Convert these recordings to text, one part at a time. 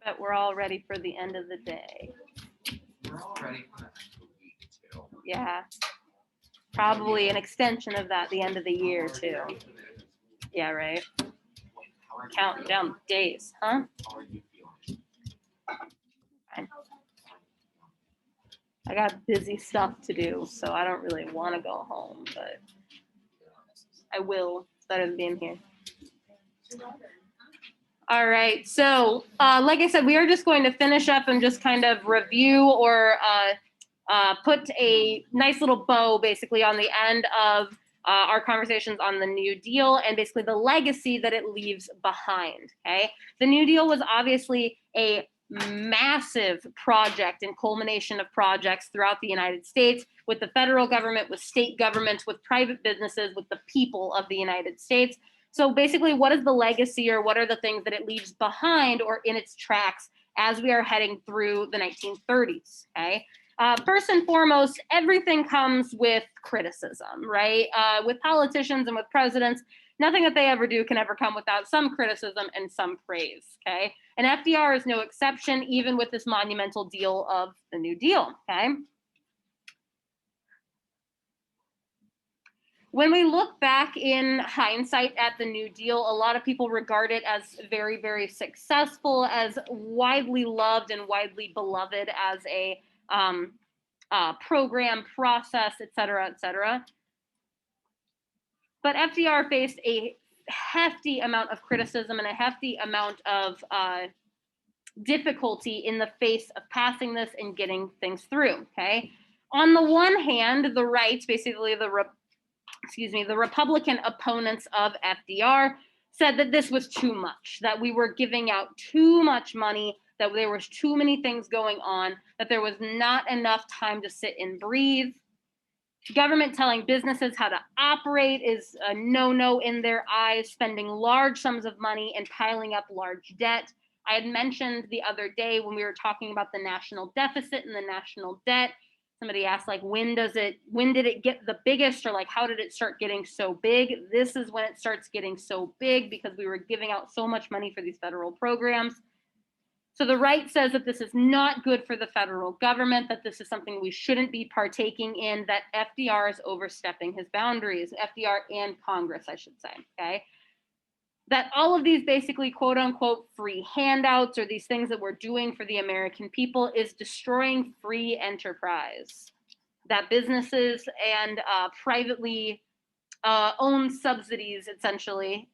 But we're all ready for the end of the day. We're all ready for the end of the week too. Yeah. Probably an extension of that, the end of the year too. Yeah, right. Counting down days, huh? How are you feeling? I got busy stuff to do, so I don't really want to go home, but I will. It's better than being here. All right, so like I said, we are just going to finish up and just kind of review or put a nice little bow basically on the end of our conversations on the New Deal and basically the legacy that it leaves behind, okay? The New Deal was obviously a massive project and culmination of projects throughout the United States with the federal government, with state governments, with private businesses, with the people of the United States. So basically, what is the legacy or what are the things that it leaves behind or in its tracks as we are heading through the 1930s, okay? First and foremost, everything comes with criticism, right? With politicians and with presidents, nothing that they ever do can ever come without some criticism and some praise, okay? And FDR is no exception, even with this monumental deal of the New Deal, okay? When we look back in hindsight at the New Deal, a lot of people regard it as very, very successful, as widely loved and widely beloved as a program, process, et cetera, et cetera. But FDR faced a hefty amount of criticism and a hefty amount of difficulty in the face of passing this and getting things through, okay? On the one hand, the right, basically the Republican opponents of FDR said that this was too much, that we were giving out too much money, that there was too many things going on, that there was not enough time to sit and breathe. Government telling businesses how to operate is a no-no in their eyes, spending large sums of money and piling up large debt. I had mentioned the other day when we were talking about the national deficit and the national debt, somebody asked, like, when did it get the biggest, or like, how did it start getting so big? This is when it starts getting so big because we were giving out so much money for these federal programs. So the right says that this is not good for the federal government, that this is something we shouldn't be partaking in, that FDR is overstepping his boundaries, FDR and Congress, I should say, okay? That all of these basically quote unquote free handouts or these things that we're doing for the American people is destroying free enterprise. That businesses and privately owned subsidies essentially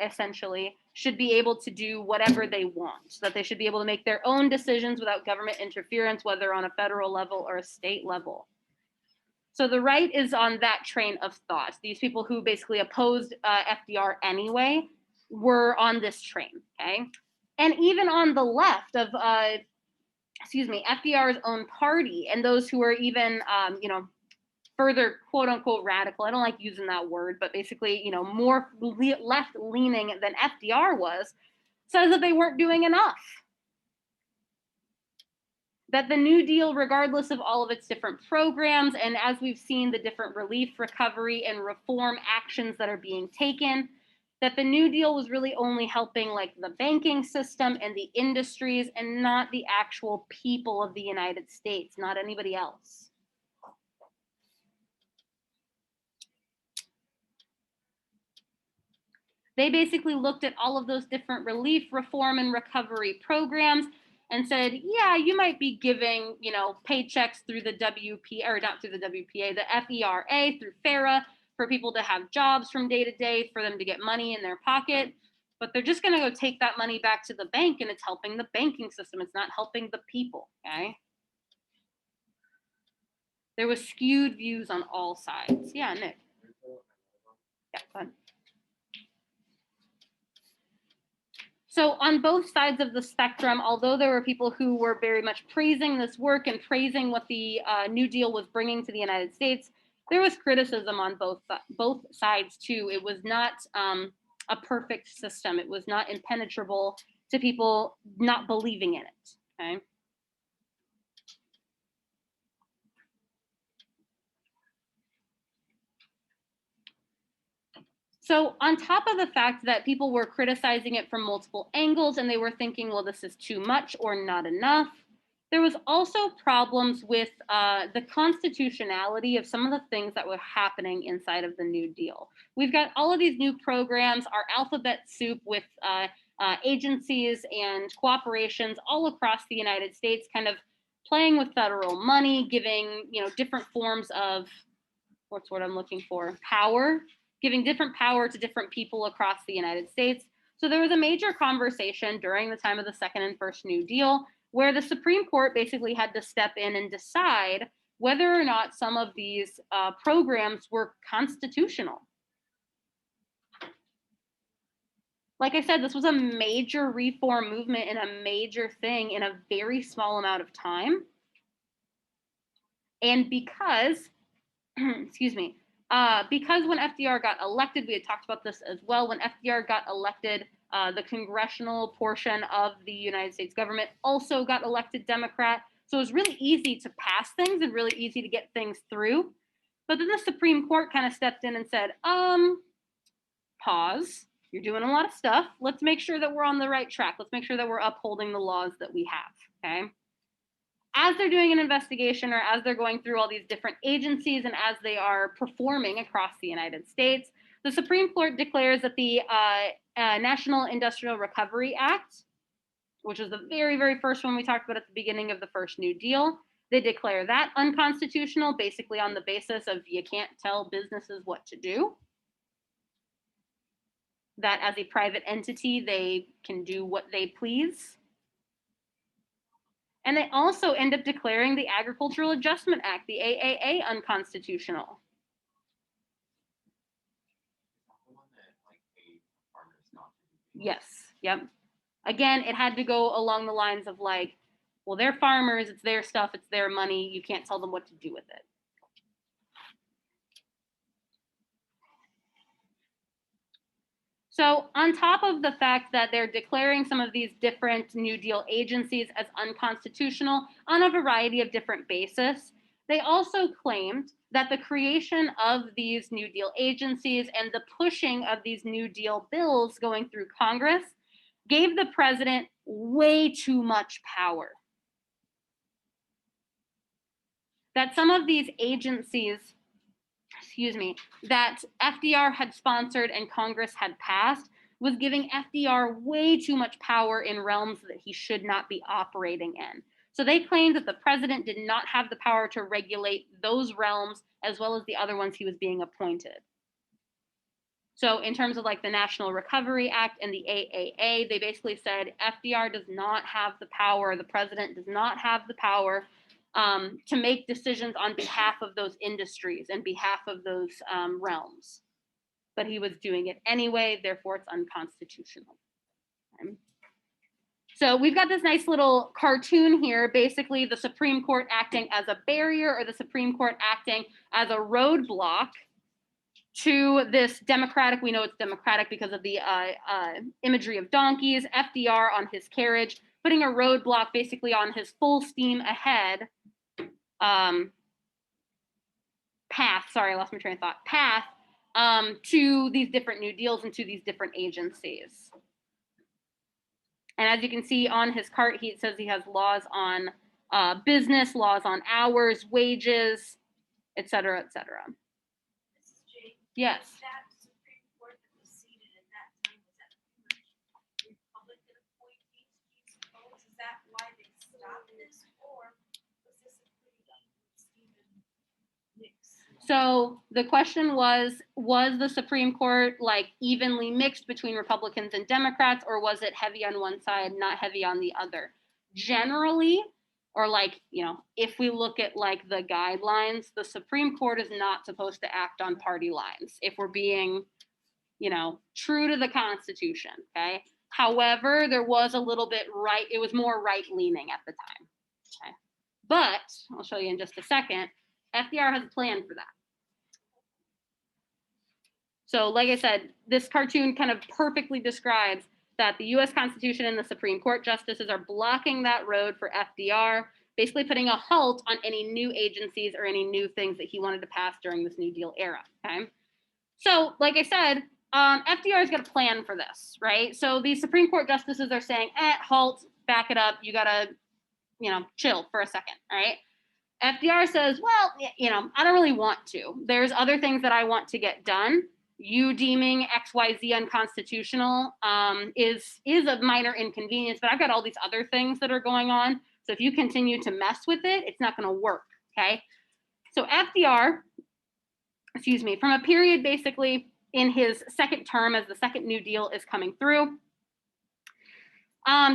should be able to do whatever they want, that they should be able to make their own decisions without government interference, whether on a federal level or a state level. So the right is on that train of thought. These people who basically opposed FDR anyway were on this train, okay? And even on the left of, FDR's own party and those who are even, further quote unquote radical, I don't like using that word, but basically, more left leaning than FDR was, says that they weren't doing enough. That the New Deal, regardless of all of its different programs, and as we've seen the different relief, recovery, and reform actions that are being taken, that the New Deal was really only helping like the banking system and the industries and not the actual people of the United States, not anybody else. They basically looked at all of those different relief, reform, and recovery programs and said, yeah, you might be giving, paychecks through the WP, or not through the WPA, the FERA, through FERA, for people to have jobs from day to day, for them to get money in their pocket. But they're just going to go take that money back to the bank, and it's helping the banking system. It's not helping the people, okay? There was skewed views on all sides. Yeah, Nick. Yeah, go ahead. So on both sides of the spectrum, although there were people who were very much praising this work and praising what the New Deal was bringing to the United States, there was criticism on both sides too. It was not a perfect system. It was not impenetrable to people not believing in it, okay? So on top of the fact that people were criticizing it from multiple angles and they were thinking, well, this is too much or not enough, there was also problems with the constitutionality of some of the things that were happening inside of the New Deal. We've got all of these new programs, our alphabet soup with agencies and cooperations all across the United States, kind of playing with federal money, giving different forms of what's what I'm looking for power, giving different power to different people across the United States. So there was a major conversation during the time of the second and first New Deal where the Supreme Court basically had to step in and decide whether or not some of these programs were constitutional. Like I said, this was a major reform movement and a major thing in a very small amount of time. And because, excuse me, because when FDR got elected, we had talked about this as well, when FDR got elected, the congressional portion of the United States government also got elected Democrat. So it was really easy to pass things and really easy to get things through. But then the Supreme Court kind of stepped in and said, pause. You're doing a lot of stuff. Let's make sure that we're on the right track. Let's make sure that we're upholding the laws that we have, okay? As they're doing an investigation or as they're going through all these different agencies and as they are performing across the United States, the Supreme Court declares that the National Industrial Recovery Act, which was the very, very first one we talked about at the beginning of the first New Deal, they declare that unconstitutional, basically on the basis of you can't tell businesses what to do. That as a private entity, they can do what they please. And they also end up declaring the Agricultural Adjustment Act, the AAA, unconstitutional. Yes, yep. Again, it had to go along the lines of like, well, they're farmers, it's their stuff, it's their money, you can't tell them what to do with it. So on top of the fact that they're declaring some of these different New Deal agencies as unconstitutional on a variety of different bases, they also claimed that the creation of these New Deal agencies and the pushing of these New Deal bills going through Congress gave the president way too much power. That some of these agencies, that FDR had sponsored and Congress had passed was giving FDR way too much power in realms that he should not be operating in. So they claimed that the president did not have the power to regulate those realms as well as the other ones he was being appointed. So in terms of like the National Recovery Act and the AAA, they basically said FDR does not have the power, the president does not have the power to make decisions on behalf of those industries and behalf of those realms. But he was doing it anyway, therefore it's unconstitutional. Okay. So we've got this nice little cartoon here, basically the Supreme Court acting as a barrier or the Supreme Court acting as a roadblock to this democratic, we know it's democratic because of the imagery of donkeys, FDR on his carriage, putting a roadblock basically on his full steam ahead path, sorry, I lost my train of thought, path to these different New Deals and to these different agencies. And as you can see on his cart, he says he has laws on business, laws on hours, wages, et cetera, et cetera. Mrs. Jane, Yes. that Supreme Court that was seated at that time, was that Republican appointees, do you suppose? Is that why they stopped this, or was this a pretty even mix? So the question was the Supreme Court like evenly mixed between Republicans and Democrats, or was it heavy on one side, not heavy on the other? Generally, or like, if we look at like the guidelines, the Supreme Court is not supposed to act on party lines if we're being, true to the Constitution, okay? However, there was a little bit right, it was more right leaning at the time, okay? But I'll show you in just a second, FDR has a plan for that. So like I said, this cartoon kind of perfectly describes that the US Constitution and the Supreme Court justices are blocking that road for FDR, basically putting a halt on any new agencies or any new things that he wanted to pass during this New Deal era, okay? So like I said, FDR's got a plan for this, right? So these Supreme Court justices are saying, halt, back it up. You gotta, chill for a second, all right? FDR says, well, I don't really want to. There's other things that I want to get done. You deeming XYZ unconstitutional is a minor inconvenience, but I've got all these other things that are going on. So if you continue to mess with it, it's not going to work, okay? So FDR, from a period basically in his second term as the second New Deal is coming through,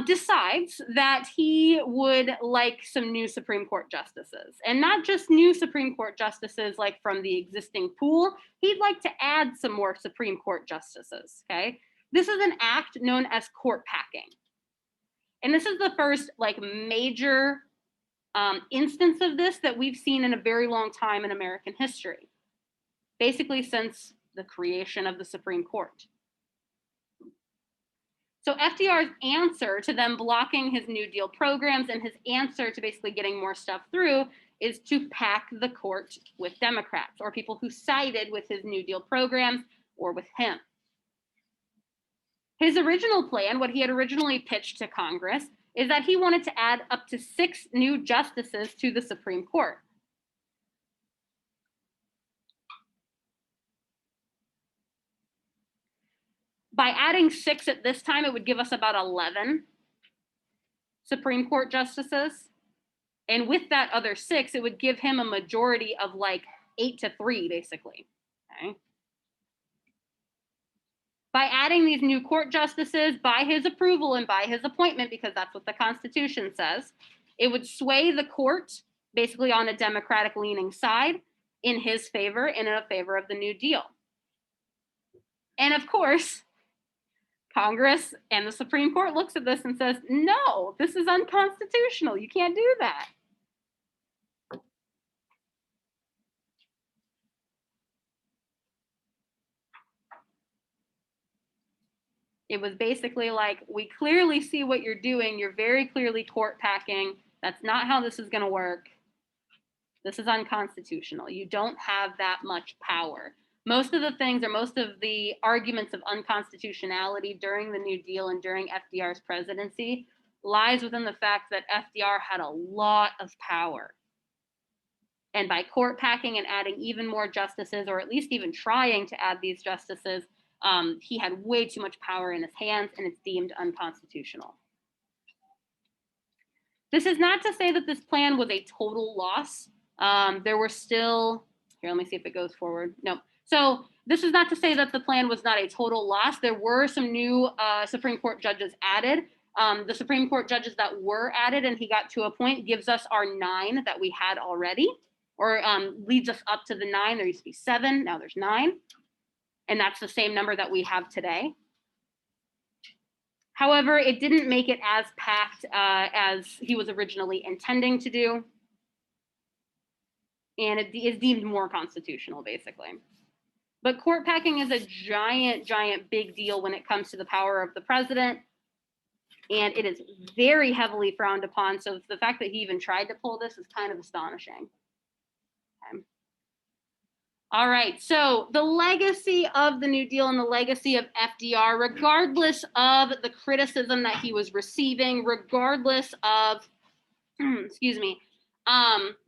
decides that he would like some new Supreme Court justices, and not just new Supreme Court justices like from the existing pool. He'd like to add some more Supreme Court justices, okay? This is an act known as court packing. And this is the first major instance of this that we've seen in a very long time in American history, basically since the creation of the Supreme Court. So FDR's answer to them blocking his New Deal programs and his answer to basically getting more stuff through is to pack the court with Democrats or people who sided with his New Deal programs or with him. His original plan, what he had originally pitched to Congress, is that he wanted to add up to 6 new justices to the Supreme Court. By adding 6 at this time, it would give us about 11 Supreme Court justices. And with that other 6, it would give him a majority of 8-3, basically. Okay. By adding these new court justices by his approval and by his appointment, because that's what the Constitution says, it would sway the court basically on a Democratic leaning side in his favor and in a favor of the New Deal. And of course, Congress and the Supreme Court looks at this and says, no, this is unconstitutional. You can't do that. It was basically like, we clearly see what you're doing. You're very clearly court packing. That's not how this is going to work. This is unconstitutional. You don't have that much power. Most of the things, or most of the arguments of unconstitutionality during the New Deal and during FDR's presidency lies within the fact that FDR had a lot of power. And by court packing and adding even more justices, or at least even trying to add these justices, he had way too much power in his hands, and it's deemed unconstitutional. This is not to say that this plan was a total loss. There were still, here, let me see if it goes forward. No. So this is not to say that the plan was not a total loss. There were some new Supreme Court judges added. The Supreme Court judges that were added and he got to appoint gives us our 9 that we had already, or leads us up to the 9. There used to be 7, now there's 9. And that's the same number that we have today. However, it didn't make it as packed as he was originally intending to do. And it is deemed more constitutional, basically. But court packing is a giant, giant big deal when it comes to the power of the president. And it is very heavily frowned upon. So the fact that he even tried to pull this is kind of astonishing. Okay. All right, so the legacy of the New Deal and the legacy of FDR, regardless of the criticism that he was receiving, regardless of,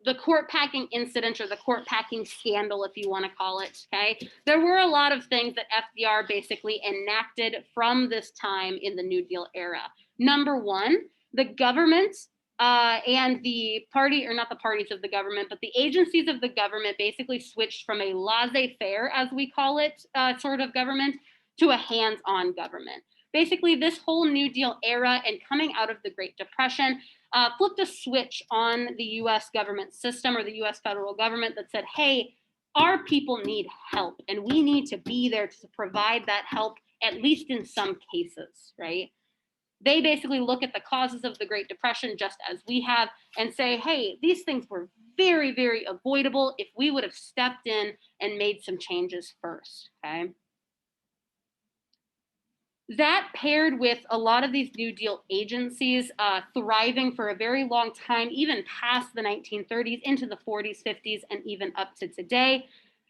the court packing incident or the court packing scandal, if you want to call it, okay? There were a lot of things that FDR basically enacted from this time in the New Deal era. Number one, the government and the party, or not the parties of the government, but the agencies of the government basically switched from a laissez-faire, as we call it, sort of government, to a hands-on government. Basically, this whole New Deal era and coming out of the Great Depression flipped a switch on the US government system or the US federal government that said, hey, our people need help and we need to be there to provide that help, at least in some cases, right? They basically look at the causes of the Great Depression just as we have and say, hey, these things were very, very avoidable if we would have stepped in and made some changes first, okay? That paired with a lot of these New Deal agencies thriving for a very long time, even past the 1930s, into the 40s, 50s, and even up to today,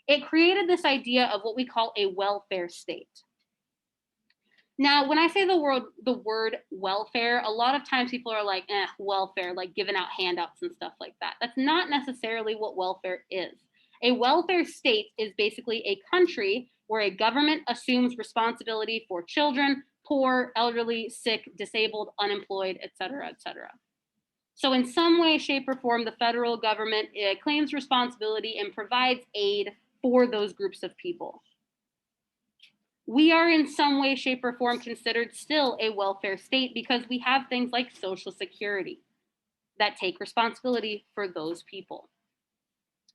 it created this idea of what we call a welfare state. Now, when I say the word welfare, a lot of times people are like, welfare, like giving out handouts and stuff like that. That's not necessarily what welfare is. A welfare state is basically a country where a government assumes responsibility for children, poor, elderly, sick, disabled, unemployed, et cetera, et cetera. So in some way, shape, or form, the federal government claims responsibility and provides aid for those groups of people. We are in some way, shape, or form considered still a welfare state because we have things like Social Security that take responsibility for those people.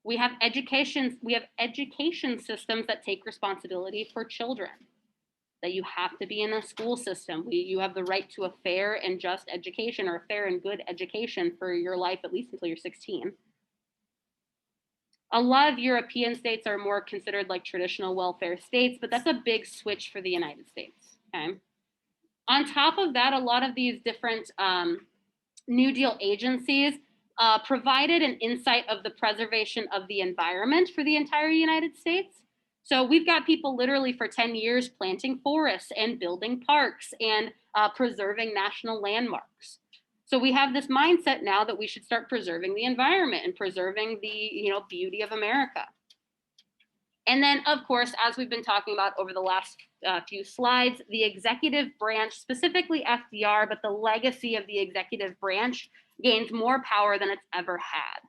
We have education systems that take responsibility for children, that you have to be in a school system. You have the right to a fair and just education, or a fair and good education for your life, at least until you're 16. A lot of European states are more considered like traditional welfare states, but that's a big switch for the United States, okay? On top of that, a lot of these different New Deal agencies provided an insight of the preservation of the environment for the entire United States. So we've got people literally for 10 years planting forests and building parks and preserving national landmarks. So we have this mindset now that we should start preserving the environment and preserving the beauty of America. And then, of course, as we've been talking about over the last few slides, the executive branch, specifically FDR, but the legacy of the executive branch gains more power than it's ever had.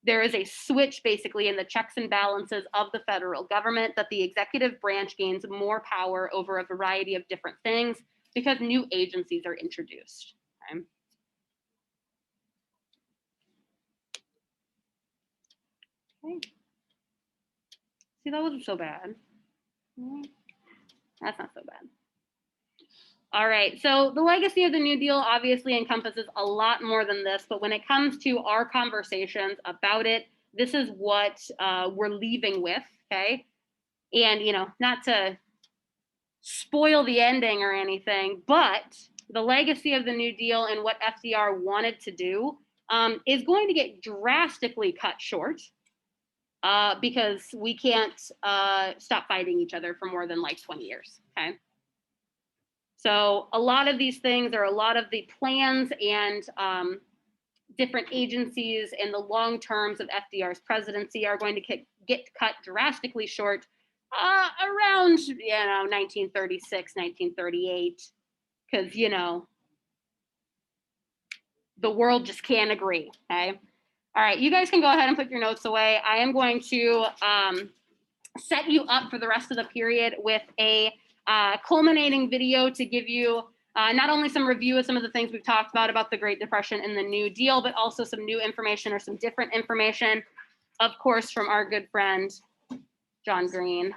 There is a switch basically in the checks and balances of the federal government that the executive branch gains more power over a variety of different things because new agencies are introduced. Okay? Okay. See, that wasn't so bad. That's not so bad. All right, so the legacy of the New Deal obviously encompasses a lot more than this, but when it comes to our conversations about it, this is what we're leaving with, okay? And, not to spoil the ending or anything, but the legacy of the New Deal and what FDR wanted to do is going to get drastically cut short because we can't stop fighting each other for more than like 20 years, okay? So a lot of these things, or a lot of the plans and different agencies and the long terms of FDR's presidency are going to get cut drastically short around 1936, 1938, because the world just can't agree. Okay. All right, you guys can go ahead and put your notes away. I am going to set you up for the rest of the period with a culminating video to give you not only some review of some of the things we've talked about the Great Depression and the New Deal, but also some new information or some different information, of course, from our good friend, John Green.